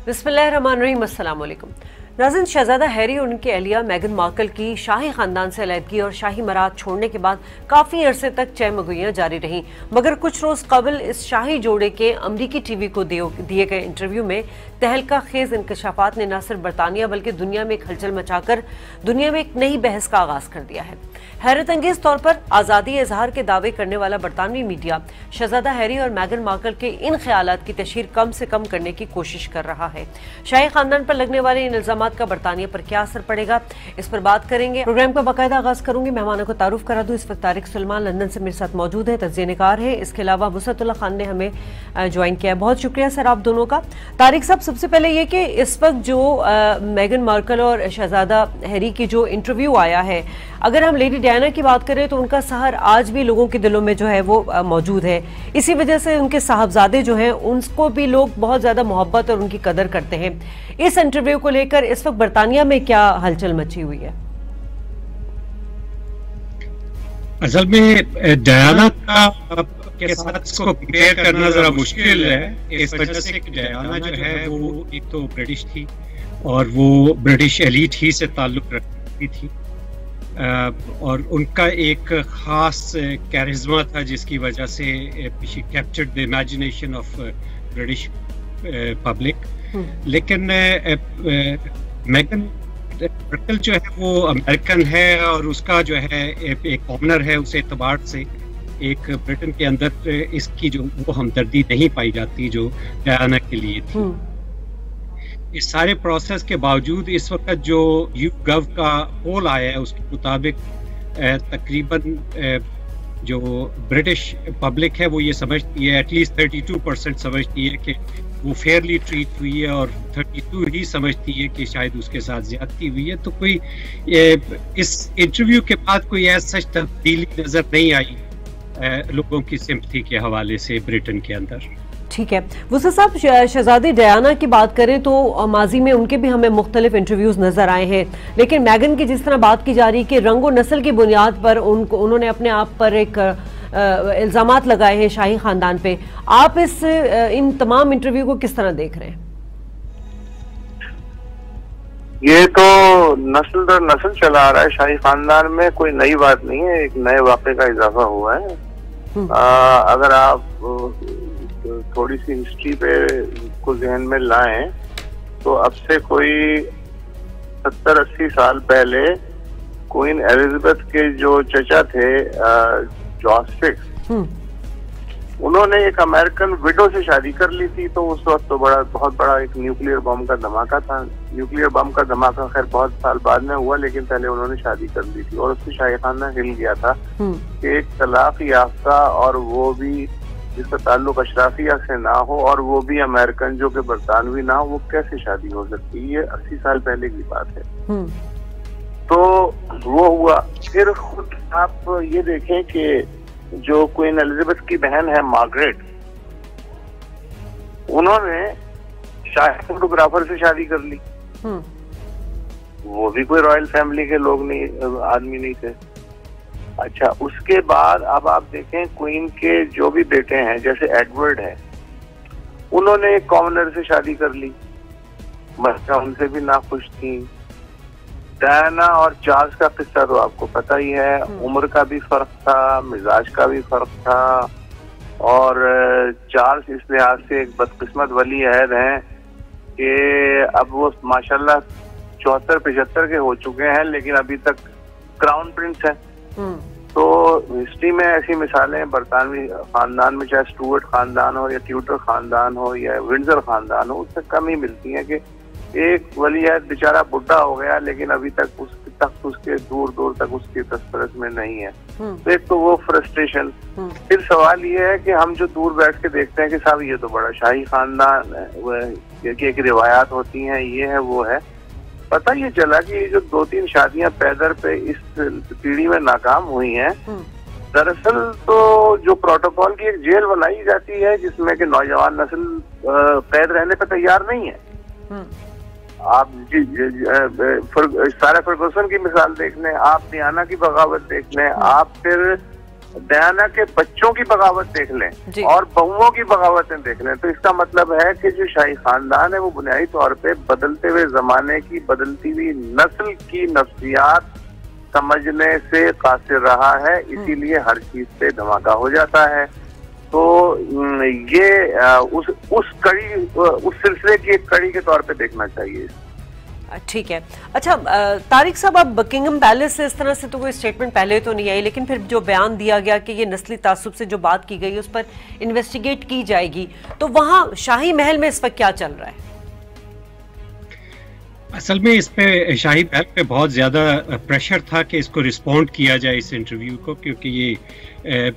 बिस्मिल्लाहिर्रहमानिर्रहीम, अस्सलाम वालेकुम। नाज़रीन, शहजादा हैरी और उनकी अहलिया मेगन मार्कल की शाही खानदान से अलहदगी और शाही मराद छोड़ने के बाद काफ़ी अरसे तक चहमगोइयाँ जारी रहीं, मगर कुछ रोज़ कबल इस शाही जोड़े के अमरीकी टीवी को दिए गए इंटरव्यू में तहलका खेज इंकशाफात ने न सिर्फ बरतानिया बल्कि दुनिया में एक हलचल मचाकर दुनिया में एक नई बहस का आगाज कर दिया है। हैरत अंगेज तौर पर आज़ादी इजहार के दावे करने वाला बरतानवी मीडिया शहजादा हैरी और मेगन मार्कल के इन ख्यालात की तशहीर कम से कम करने की कोशिश कर रहा है। शाही खानदान पर लगने वाले इन इल्जामात का बरतानिया पर क्या असर पड़ेगा, इस पर बात करेंगे। प्रोग्राम का बाकायदा आगाज करूंगी। मेहमानों को तारुफ करा दूं। इस वक्त तारिक सुलेमान लंदन से मेरे साथ मौजूद है, तज्ज़िया निगार है। इसके अलावा वुसअतुल्लाह खान ने हमें ज्वाइन किया है। बहुत शुक्रिया सर आप दोनों का। तारिक साहब, सबसे पहले ये कि इस वक्त जो मेगन मार्कल और शहजादा हैरी की जो इंटरव्यू आया है, अगर हम लेडी डायना की बात करें तो उनका सहर आज भी लोगों के दिलों में जो है वो मौजूद है। इसी वजह से उनके साहबजादे जो हैं उनको भी लोग बहुत ज्यादा मोहब्बत और उनकी कदर करते हैं। इस इंटरव्यू को लेकर इस वक्त बरतानिया में क्या हलचल मची हुई है? असल में डायना का के साथ इसको कंपेयर करना जरा मुश्किल है, इस वजह से कि डायना जो है वो एक तो ब्रिटिश थी और वो ब्रिटिश एलीट ही से ताल्लुक रखती थी, और उनका एक खास कैरिज्मा था जिसकी वजह से she captured the imagination of British public. लेकिन मेगन मार्कल जो है वो अमेरिकन है और उसका जो है एक ऑनर है, उस एतबार से एक ब्रिटेन के अंदर इसकी जो वो हमदर्दी नहीं पाई जाती जो डायना के लिए थी। इस सारे प्रोसेस के बावजूद इस वक्त जो YouGov का पोल आया है उसके मुताबिक तकरीबन जो ब्रिटिश पब्लिक है वो ये समझती है, एटलीस्ट 32% समझती है कि वो फेयरली ट्रीट हुई है और 32 ही समझती है कि शायद उसके साथ ज्यादती हुई है। तो कोई इस इंटरव्यू के बाद कोई ऐसा तब्दीली नजर नहीं आई लोगों की सिंपथी के हवाले से ब्रिटेन के अंदर। ठीक है वुसअत साहब, शहजादी डायना की बात करें तो माजी में उनके भी हमें मुख्तलिफ इंटरव्यूज नजर आए हैं, लेकिन मैगन की जिस तरह बात की जा रही है कि रंग और नस्ल की बुनियाद पर उन्होंने अपने आप पर एक इल्जामात लगाए हैं शाही खानदान पे। आप इन तमाम इंटरव्यू को किस तरह देख रहे हैं? ये तो नस्ल दर नस्ल चला आ रहा है शाही खानदान में, कोई नई बात नहीं है, एक नए वाक़े का इजाफा हुआ है। अगर आप थोड़ी सी हिस्ट्री पे को जहन में लाएं तो अब से कोई 70-80 साल पहले क्वीन एलिजाबेथ के जो चचा थे जॉर्ज VI, उन्होंने एक अमेरिकन विडो से शादी कर ली थी। तो उस वक्त तो बहुत बड़ा एक न्यूक्लियर बम का धमाका था। न्यूक्लियर बम का धमाका खैर बहुत साल बाद में हुआ, लेकिन पहले उन्होंने शादी कर ली थी और उससे शाही खानदान हिल गया था कि एक तलाक याफ्ता और वो भी जिसका ताल्लुक अशराफिया से ना हो और वो भी अमेरिकन जो कि बरतानवी ना हो, वो कैसे शादी हो सकती है? ये 80 साल पहले की बात है। तो वो हुआ। फिर खुद आप ये देखें कि जो क्वीन एलिजाबेथ की बहन है मार्गरेट, उन्होंने शाही फोटोग्राफर से शादी कर ली। वो भी कोई रॉयल फैमिली के लोग नहीं, आदमी नहीं थे। अच्छा, उसके बाद अब आप देखें क्वीन के जो भी बेटे हैं, जैसे एडवर्ड है, उन्होंने एक कॉमनर से शादी कर ली, बच्चा उनसे भी नाखुश थी। डायना और चार्ल्स का किस्सा तो आपको पता ही है, उम्र का भी फर्क था, मिजाज का भी फर्क था, और चार्ल्स इस लिहाज से एक बदकिस्मत वली अहद हैं कि अब वो माशाल्लाह 74-75 के हो चुके हैं, लेकिन अभी तक क्राउन प्रिंस है। तो हिस्ट्री में ऐसी मिसालें बरतानवी खानदान में, चाहे स्टुअर्ट खानदान हो या ट्यूटर खानदान हो या विंडसर खानदान हो, उससे कम ही मिलती हैं कि एक वली अहद बेचारा बुढ़ा हो गया लेकिन अभी तक उसके तख्त उसके दूर दूर तक उसकी तस्वरत में नहीं है। तो एक तो वो फ्रस्ट्रेशन। फिर सवाल ये है कि हम जो दूर बैठ के देखते हैं कि साहब ये तो बड़ा शाही खानदान की एक रिवायात होती हैं, ये है वो है। पता ये चला कि ये जो 2-3 शादियां पैदर पे इस पीढ़ी में नाकाम हुई हैं, दरअसल तो जो प्रोटोकॉल की एक जेल बनाई जाती है जिसमें कि नौजवान नस्ल कैद रहने पे तैयार नहीं है। आप सारा फर्गुसन की मिसाल देख लें, आप डियाना की बगावत देख लें, आप फिर डायना के बच्चों की बगावत देख लें और बहुओं की बगावतें देख लें, तो इसका मतलब है कि जो शाही खानदान है वो बुनियादी तौर पे बदलते हुए जमाने की, बदलती हुई नस्ल की नफ्सियात समझने से कासिर रहा है, इसीलिए हर चीज पे धमाका हो जाता है। तो ये उस सिलसिले की एक कड़ी के तौर पे देखना चाहिए। ठीक है। अच्छा तारिक साहब, अब बकिंगम पैलेस से इस तरह से तो कोई स्टेटमेंट पहले तो नहीं आई, लेकिन फिर जो बयान दिया गया कि ये नस्ली तासुब से जो बात की गई उस पर इन्वेस्टिगेट की जाएगी, तो वहां शाही महल में इस वक्त क्या चल रहा है? असल में इस पे शाही महल पे बहुत ज्यादा प्रेशर था कि इसको रिस्पॉन्ड किया जाए इस इंटरव्यू को, क्योंकि ये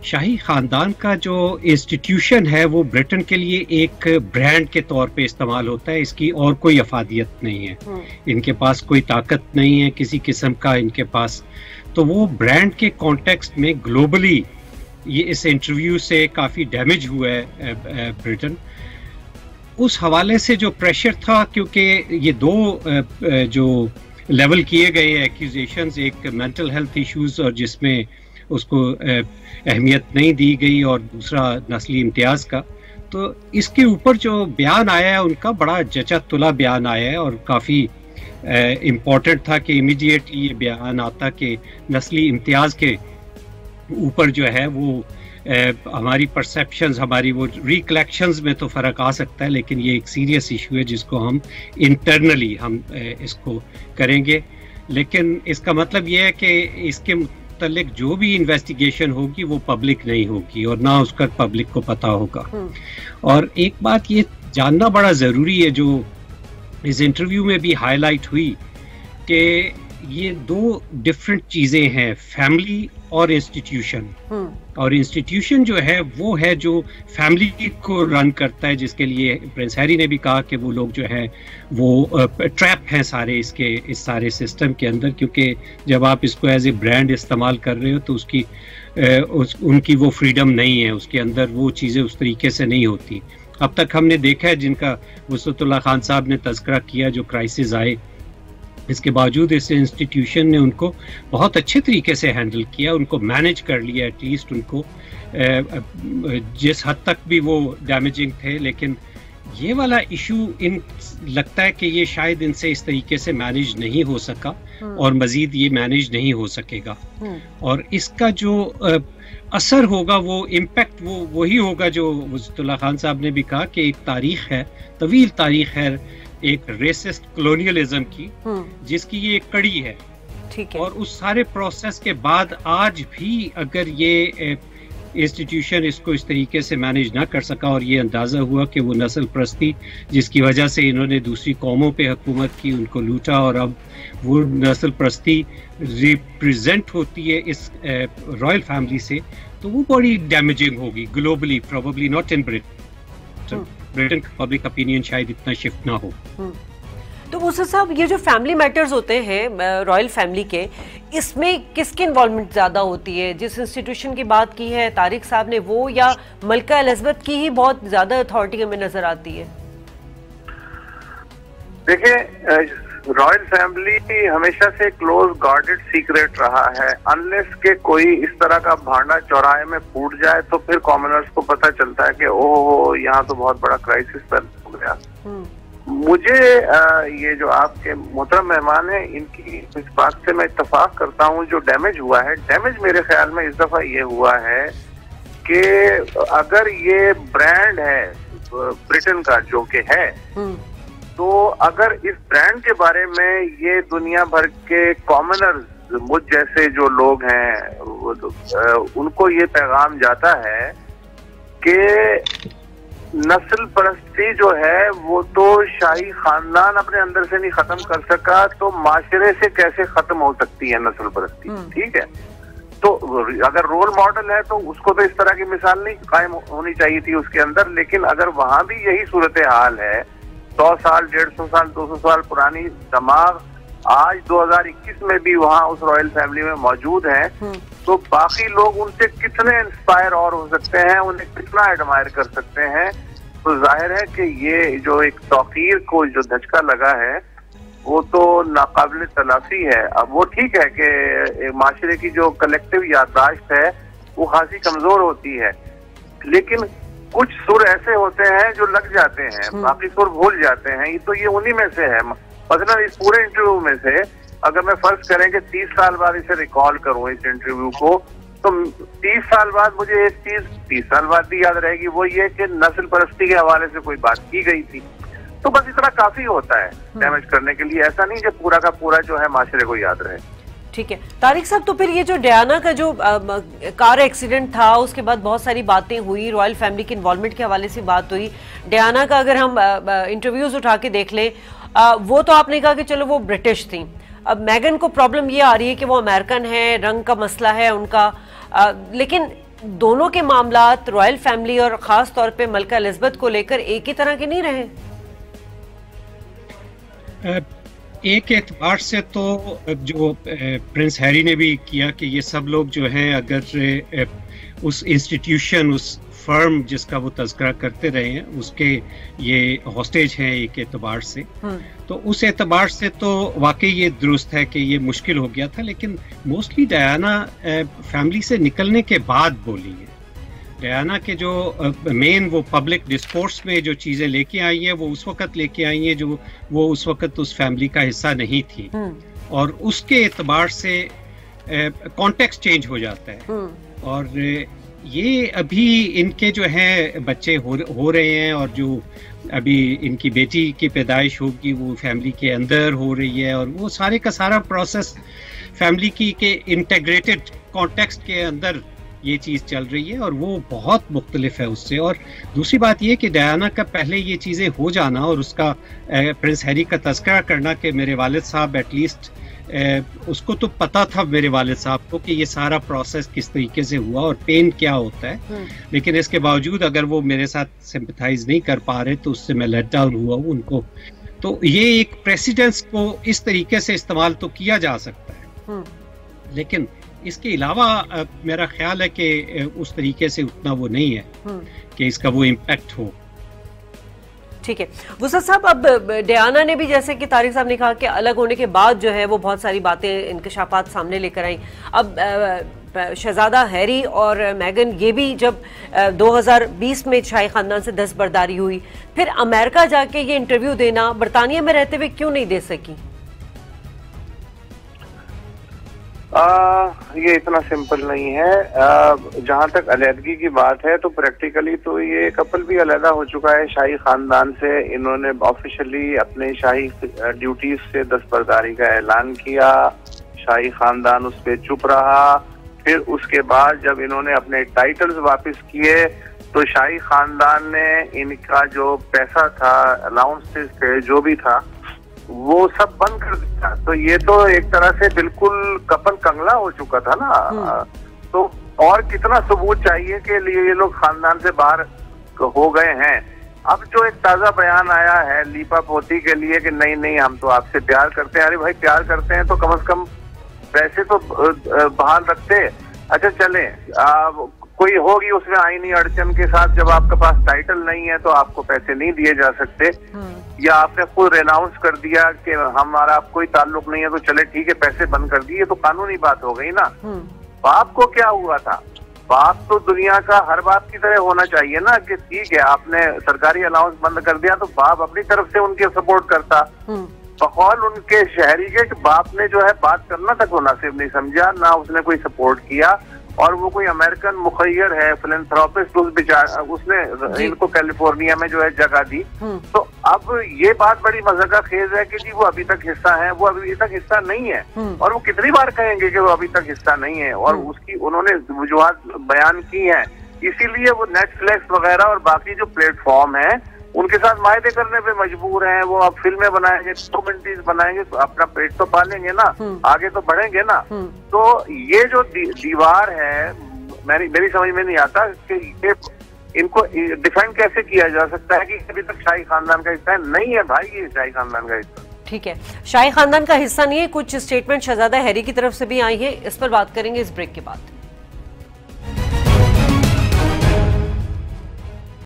शाही खानदान का जो इंस्टीट्यूशन है वो ब्रिटेन के लिए एक ब्रांड के तौर पे इस्तेमाल होता है, इसकी और कोई अफादियत नहीं है, इनके पास कोई ताकत नहीं है किसी किस्म का इनके पास। तो वो ब्रांड के कॉन्टेक्स्ट में ग्लोबली ये इस इंटरव्यू से काफ़ी डैमेज हुआ है ब्रिटेन। उस हवाले से जो प्रेशर था, क्योंकि ये दो जो लेवल किए गए एक्यूजेशंस, एक मेंटल हेल्थ इश्यूज और जिसमें उसको अहमियत नहीं दी गई, और दूसरा नस्ली इम्तियाज का, तो इसके ऊपर जो बयान आया है उनका बड़ा जचा तुला बयान आया है, और काफ़ी इम्पोर्टेंट था कि इमीडिएटली ये बयान आता कि नस्ली इम्तियाज के ऊपर जो है वो हमारी परसेप्शंस, हमारी वो रिकलेक्शंस में तो फ़र्क आ सकता है, लेकिन ये एक सीरियस इशू है जिसको हम इंटरनली हम इसको करेंगे। लेकिन इसका मतलब ये है कि इसके मुतल्लिक जो भी इन्वेस्टिगेशन होगी वो पब्लिक नहीं होगी और ना उसका पब्लिक को पता होगा। और एक बात ये जानना बड़ा ज़रूरी है जो इस इंटरव्यू में भी हाईलाइट हुई, कि ये दो डिफरेंट चीज़ें हैं, फैमिली और इंस्टीट्यूशन। और इंस्टीट्यूशन जो है वो है जो फैमिली को रन करता है, जिसके लिए प्रिंस हैरी ने भी कहा कि वो लोग जो है वो ट्रैप हैं सारे इस सारे सिस्टम के अंदर, क्योंकि जब आप इसको एज ए ब्रांड इस्तेमाल कर रहे हो तो उनकी वो फ्रीडम नहीं है, उसके अंदर वो चीज़ें उस तरीके से नहीं होती। अब तक हमने देखा है जिनका वसअतुल्लाह खान साहब ने तज़किरा किया, जो क्राइसिस आए, इसके बावजूद इस इंस्टीट्यूशन ने उनको बहुत अच्छे तरीके से हैंडल किया, उनको मैनेज कर लिया, एटलीस्ट उनको जिस हद तक भी वो डैमेजिंग थे। लेकिन ये वाला इशू लगता है कि ये शायद इनसे इस तरीके से मैनेज नहीं हो सका और मजीद ये मैनेज नहीं हो सकेगा, और इसका जो असर होगा, वो इम्पैक्ट वही होगा जो वसअतुल्लाह खान साहब ने भी कहा कि एक तारीख है, तवील तारीख है एक रेसिस्ट कॉलोनियलिज्म की, जिसकी ये एक कड़ी है। ठीक है। और उस सारे प्रोसेस के बाद आज भी अगर ये इंस्टीट्यूशन इसको इस तरीके से मैनेज ना कर सका, और ये अंदाज़ा हुआ कि वो नस्ल परस्ती जिसकी वजह से इन्होंने दूसरी कौमों पे हुकूमत की, उनको लूटा, और अब वो नस्ल परस्ती रिप्रेजेंट होती है इस रॉयल फैमिली से, तो वो बड़ी डैमेजिंग होगी globally, probably not in Britain का पब्लिक ओपिनियन शायद इतना शिफ्ट ना हो। तो मुसा साहब, ये जो फैमिली मैटर्स होते हैं रॉयल फैमिली के, इसमें किसकी इन्वॉल्वमेंट ज्यादा होती है? जिस इंस्टीट्यूशन की बात की है तारिक साहब ने, वो या मलका एलिजाबेथ की ही बहुत ज्यादा अथॉरिटी हमें नजर आती है? देखिए, रॉयल फैमिली हमेशा से क्लोज गार्डेड सीक्रेट रहा है। अनलेस के कोई इस तरह का भांडा चौराहे में फूट जाए तो फिर कॉमनर्स को पता चलता है कि ओहो, यहाँ तो बहुत बड़ा क्राइसिस पैदा हो गया। मुझे ये जो आपके मोहतरम मेहमान हैं, इनकी इस बात से मैं इत्तेफाक करता हूँ। जो डैमेज हुआ है, डैमेज मेरे ख्याल में इस दफा ये हुआ है कि अगर ये ब्रांड है ब्रिटेन का, जो कि है, तो अगर इस ब्रांड के बारे में ये दुनिया भर के कॉमनर्स, मुझ जैसे जो लोग हैं, उनको ये पैगाम जाता है कि नस्ल परस्ती जो है वो तो शाही खानदान अपने अंदर से नहीं खत्म कर सका, तो माशरे से कैसे खत्म हो सकती है नस्ल परस्ती? ठीक है, तो अगर रोल मॉडल है तो उसको तो इस तरह की मिसाल नहीं कायम होनी चाहिए थी उसके अंदर। लेकिन अगर वहां भी यही सूरत हाल है, 100 साल, 150 साल, 200 साल पुरानी दिमाग आज 2021 में भी वहाँ उस रॉयल फैमिली में मौजूद हैं, तो बाकी लोग उनसे कितने इंस्पायर और हो सकते हैं, उन्हें कितना एडमायर कर सकते हैं। तो जाहिर है कि ये जो एक तौकीर को जो धचका लगा है वो तो नाकाबिल तलाफी है। अब वो ठीक है कि माशरे की जो कलेक्टिव याददाश्त है वो खासी कमजोर होती है, लेकिन कुछ सुर ऐसे होते हैं जो लग जाते हैं, बाकी सुर भूल जाते हैं। ये तो ये उन्हीं में से है। मतलब इस पूरे इंटरव्यू में से अगर मैं फर्ज करें कि 30 साल बाद इसे रिकॉल करूं इस इंटरव्यू को, तो 30 साल बाद मुझे एक चीज 30 साल बाद भी याद रहेगी, वो ये कि नस्ल परस्ती के हवाले से कोई बात की गई थी। तो बस इतना काफी होता है डैमेज करने के लिए, ऐसा नहीं कि पूरा का पूरा जो है माशरे को याद रहे। ठीक है तारिक साहब, तो फिर ये जो डयाना का जो कार एक्सीडेंट था उसके बाद बहुत सारी बातें हुई, रॉयल फैमिली के इन्वॉल्वमेंट के हवाले से बात हुई। डयाना का अगर हम इंटरव्यूज उठा के देख लें, वो तो आपने कहा कि चलो वो ब्रिटिश थी। अब मैगन को प्रॉब्लम ये आ रही है कि वो अमेरिकन है, रंग का मसला है उनका, लेकिन दोनों के मामलात रॉयल फैमिली और खास तौर पे मलका एलिजाबेथ को लेकर एक ही तरह के नहीं रहे। एक एतबार से तो जो प्रिंस हैरी ने भी किया कि ये सब लोग जो हैं अगर उस इंस्टीट्यूशन, उस फर्म जिसका वो तज़किरा करते रहे हैं, उसके ये हॉस्टेज हैं एक एतबार से, तो उस एतबार से तो वाकई ये दुरुस्त है कि ये मुश्किल हो गया था। लेकिन मोस्टली डयाना फैमिली से निकलने के बाद बोली है। डयाना के जो मेन वो पब्लिक डिस्कोर्स में जो चीज़ें लेके आई हैं वो उस वक्त लेके आई हैं जो वो उस वक्त उस फैमिली का हिस्सा नहीं थी, और उसके एतबार से कॉन्टेक्स्ट चेंज हो जाता है। और ये अभी इनके जो हैं बच्चे हो रहे हैं, और जो अभी इनकी बेटी की पैदाइश होगी वो फैमिली के अंदर हो रही है, और वो सारे का सारा प्रोसेस फैमिली की के इंटेग्रेटेड कॉन्टेक्स्ट के अंदर ये चीज़ चल रही है, और वो बहुत मुख्तलिफ है उससे। और दूसरी बात ये कि डयाना का पहले ये चीज़ें हो जाना और उसका प्रिंस हैरी का तज़किरा करना कि मेरे वालिद साहब एटलीस्ट उसको तो पता था मेरे वालिद साहब को कि ये सारा प्रोसेस किस तरीके से हुआ और पेन क्या होता है, लेकिन इसके बावजूद अगर वो मेरे साथ सिंपैथाइज नहीं कर पा रहे तो उससे मैं लेट डाउन हुआ हूँ उनको। तो ये एक प्रेसिडेंस को इस तरीके से इस्तेमाल तो किया जा सकता है, लेकिन इसके अलावा मेरा ख्याल है कि उस तरीके से उतना वो नहीं है कि इसका वो इम्पैक्ट हो। ठीक है वुसअत साहब, अब डयाना ने भी जैसे कि तारिक साहब ने कहा कि अलग होने के बाद जो है वो बहुत सारी बातें इंकशाफात सामने लेकर आई। अब शहजादा हैरी और मैगन ये भी जब 2020 में शाही खानदान से दस्तबरदारी हुई, फिर अमेरिका जाके ये इंटरव्यू देना बरतानिया में रहते हुए क्यों नहीं दे सकी? ये इतना सिंपल नहीं है। जहाँ तक अलहदगी की बात है तो प्रैक्टिकली तो ये कपल भी अलहदा हो चुका है शाही खानदान से। इन्होंने ऑफिशियली अपने शाही ड्यूटीज से दस्तबरदारी का ऐलान किया, शाही खानदान उस पर चुप रहा। फिर उसके बाद जब इन्होंने अपने टाइटल्स वापस किए तो शाही खानदान ने इनका जो पैसा था, अलाउंसेस थे, जो भी था, वो सब बंद कर दिया। तो ये तो एक तरह से बिल्कुल कपल कंगला हो चुका था ना। तो और कितना सबूत चाहिए कि ये लोग खानदान से बाहर हो गए हैं। अब जो एक ताजा बयान आया है लीपा पोती के लिए कि नहीं नहीं हम तो आपसे प्यार करते हैं। अरे भाई प्यार करते हैं तो कम से कम पैसे तो बहाल रखते। अच्छा चले, कोई होगी उसमें आईनी अड़चन के साथ, जब आपके पास टाइटल नहीं है तो आपको पैसे नहीं दिए जा सकते, या आपने खुद रेनाउंस कर दिया कि हमारा कोई ताल्लुक नहीं है तो चले ठीक है पैसे बंद कर दिए, तो कानूनी बात हो गई ना। बाप को क्या हुआ था? बाप तो दुनिया का हर बाप की तरह होना चाहिए ना कि ठीक है आपने सरकारी अलाउंस बंद कर दिया तो बाप अपनी तरफ से उनके सपोर्ट करता। बकौल उनके शहरी के बाप ने जो है बात करना तक मुनासिब नहीं समझा, ना उसने कोई सपोर्ट किया। और वो कोई अमेरिकन मुखैर है, फिलैंथ्रोपिस्ट, उसने इनको कैलिफोर्निया में जो है जगह दी। तो अब ये बात बड़ी मज़ाक़ खेज है कि जी वो अभी तक हिस्सा है, वो अभी तक हिस्सा नहीं है। और वो कितनी बार कहेंगे कि वो अभी तक हिस्सा नहीं है, और उसकी उन्होंने वजूहात बयान की हैं। इसीलिए वो नेटफ्लिक्स वगैरह और बाकी जो प्लेटफॉर्म है उनके साथ मायदे करने पे मजबूर हैं। वो अब फिल्में बनाएंगे, डॉक्यूमेंट्रीज बनाएंगे, तो अपना पेट तो पालेंगे ना, आगे तो बढ़ेंगे ना। तो ये जो दीवार है मेरी समझ में नहीं आता कि इनको डिफेंड कैसे किया जा सकता है कि अभी तक शाही खानदान का हिस्सा नहीं है। भाई ये शाही खानदान का हिस्सा ठीक है, शाही खानदान का हिस्सा नहीं है। कुछ स्टेटमेंट शहजादा हैरी की तरफ से भी आई है, इस पर बात करेंगे इस ब्रेक के बाद।